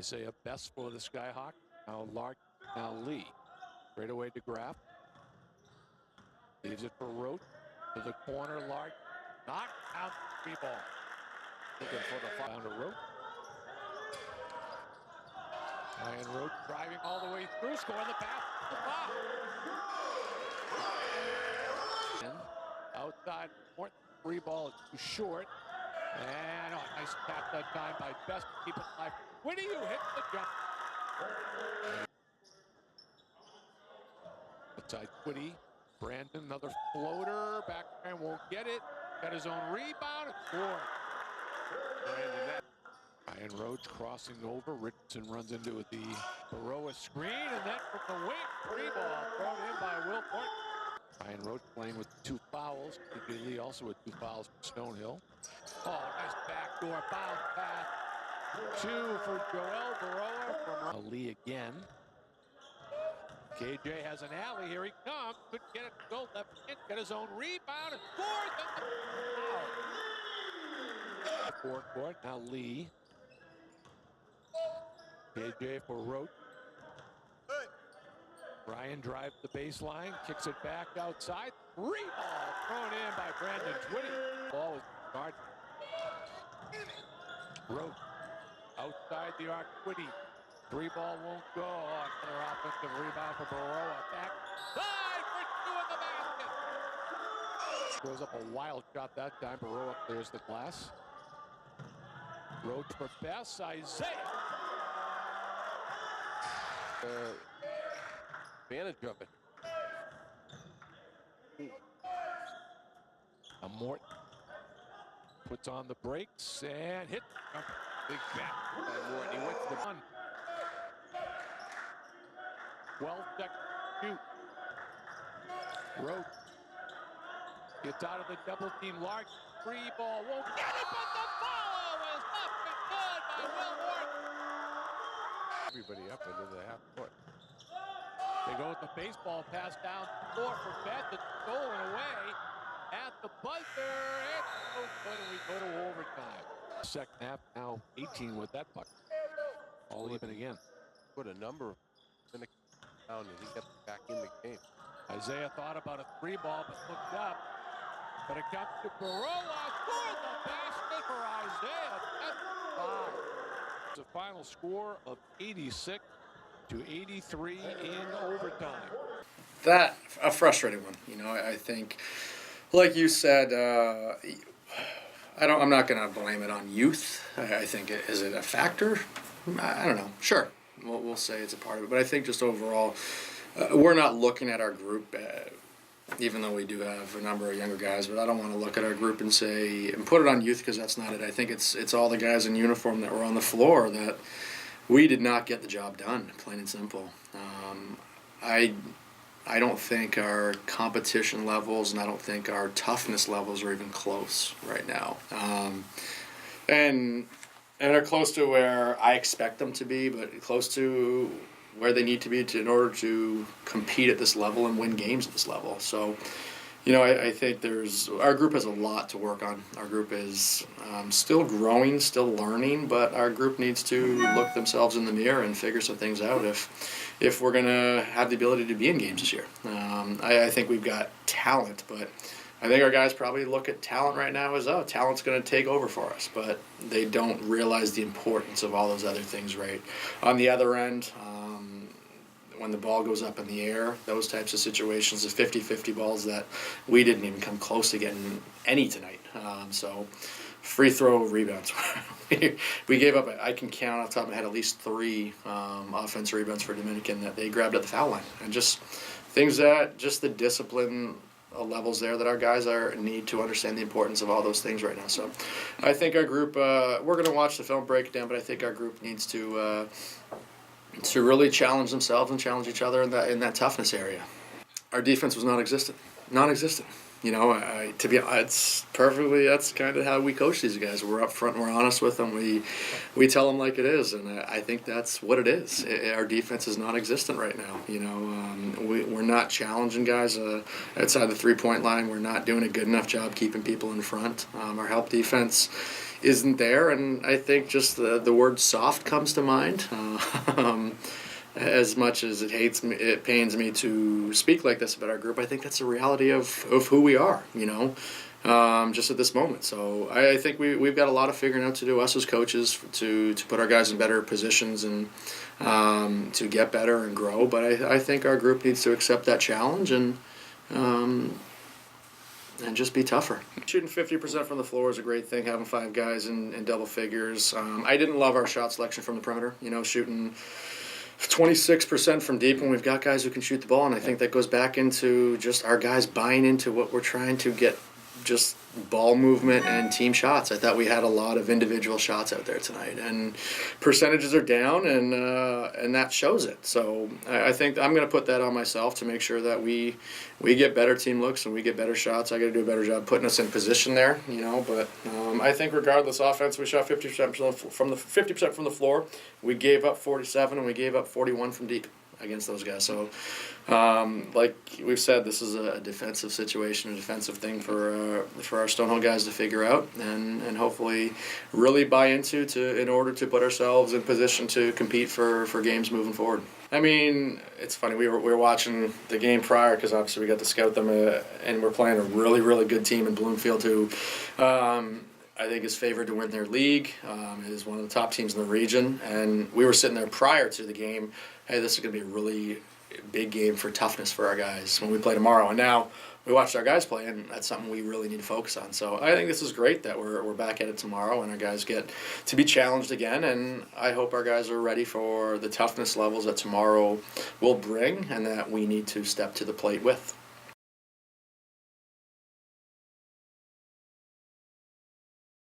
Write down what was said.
Isaiah Best for the Skyhawks. Now Lark, now Lee. Straight away to Graff. Leaves it for Rote. To the corner, Lark. Knocked out, 3 ball. Looking for the down to Rote. Ryan Rote driving all the way through, scoring the pass. And outside, 3 ball is too short. And a nice tap that time by Best to keep it alive. When do you hit the jump? Outside Quiddy. Brandon, another floater. Backman won't get it. Got his own rebound and scored. Ryan Rhodes crossing over. Richardson runs into the Baroa screen, and then from the wing, 3 ball thrown in by Will Portman. Ryan Rhodes playing with 2 fouls. TJ Lee also with 2 fouls for Stonehill. Oh, nice backdoor bounce pass. 2 for Joel Baroa from Lee again. KJ has an alley. Here he comes. Couldn't get it to go left in. Got his own rebound and scores. Forecourt. Now Lee. KJ for Rote. Ryan drives the baseline, kicks it back outside. 3 ball thrown in by Brandon Twitty. Ball is guarded. Rote outside the arc. Twitty. 3 ball won't go. Another offensive rebound for Baroa. Back side for 2 in the basket. Throws up a wild shot that time. Baroa clears the glass. Road for Best. Isaiah. Advantage of it. Morton puts on the brakes and hit. Big bat by Morton. He went to the run. 12 seconds to shoot. Rote gets out of the double team. Lark, 3 ball, won't get it, but the follow is up and good by Will Morton. Everybody up into the half court. They go with the baseball pass down the floor for Beth. It's stolen away at the buzzer. And no good, and we go to overtime. Second half, now 18 with that puck. All even again. Put a number in the down, and he got back in the game. Isaiah thought about a 3 ball, but looked up. But it comes to Baroa. Scores the basket for Isaiah. That's 5. It's a final score of 86 to 83 in overtime. That a frustrating one. You know, I think, like you said, I'm not going to blame it on youth. I think is it a factor? I don't know. Sure, we'll say it's a part of it, but I think just overall, we're not looking at our group. Even though we do have a number of younger guys, but I don't want to look at our group and say and put it on youth, because that's not it. I think it's all the guys in uniform that were on the floor that we did not get the job done, plain and simple. I don't think our competition levels and I don't think our toughness levels are even close right now. And they're close to where I expect them to be, but close to where they need to be in order to compete at this level and win games at this level. So, you know, I think our group has a lot to work on. Our group is still growing, still learning, but our group needs to look themselves in the mirror and figure some things out if we're going to have the ability to be in games this year. I think we've got talent, but I think our guys probably look at talent right now as, talent's going to take over for us, but they don't realize the importance of all those other things right on the other end. When the ball goes up in the air, those types of situations, the 50-50 balls that we didn't even come close to getting any tonight. So free throw rebounds. We gave up, I can count off the top of my head, at least 3 offensive rebounds for Dominican that they grabbed at the foul line. And just things that, just the discipline levels there that our guys need to understand the importance of all those things right now. So I think our group, we're going to watch the film breakdown, but I think our group needs to really challenge themselves and challenge each other in that toughness area. Our defense was non-existent. You know, it's perfectly, that's kind of how we coach these guys. We're up front and we're honest with them. We tell them like it is, and I think that's what it is. Our defense is non-existent right now. You know, we're not challenging guys outside the 3-point line. We're not doing a good enough job keeping people in front. Our help defense isn't there, and I think just the word soft comes to mind. As much as it pains me to speak like this about our group, I think that's the reality of who we are, just at this moment. So I think we've got a lot of figuring out to do, us as coaches, to put our guys in better positions and to get better and grow. But I think our group needs to accept that challenge and just be tougher. Shooting 50% from the floor is a great thing, having 5 guys in double figures. I didn't love our shot selection from the perimeter, shooting 26% from deep when we've got guys who can shoot the ball, and I think that goes back into just our guys buying into what we're trying to get, just ball movement and team shots. I thought we had a lot of individual shots out there tonight, and percentages are down, and that shows it. So I think I'm going to put that on myself to make sure that we get better team looks and we get better shots. I got to do a better job putting us in position there, But I think regardless, offense, we shot 50% from the floor. We gave up 47 and we gave up 41 from deep against those guys. So, like we've said, this is a defensive situation, a defensive thing for our Stonehill guys to figure out and hopefully really buy into in order to put ourselves in position to compete for games moving forward. I mean, it's funny. We were watching the game prior because obviously we got to scout them, and we're playing a really, really good team in Bloomfield who I think is favored to win their league. Is one of the top teams in the region, and we were sitting there prior to the game. Hey, this is going to be a really big game for toughness for our guys when we play tomorrow. And now we watched our guys play, and that's something we really need to focus on. So I think this is great that we're back at it tomorrow, and our guys get to be challenged again. And I hope our guys are ready for the toughness levels that tomorrow will bring, and that we need to step to the plate with.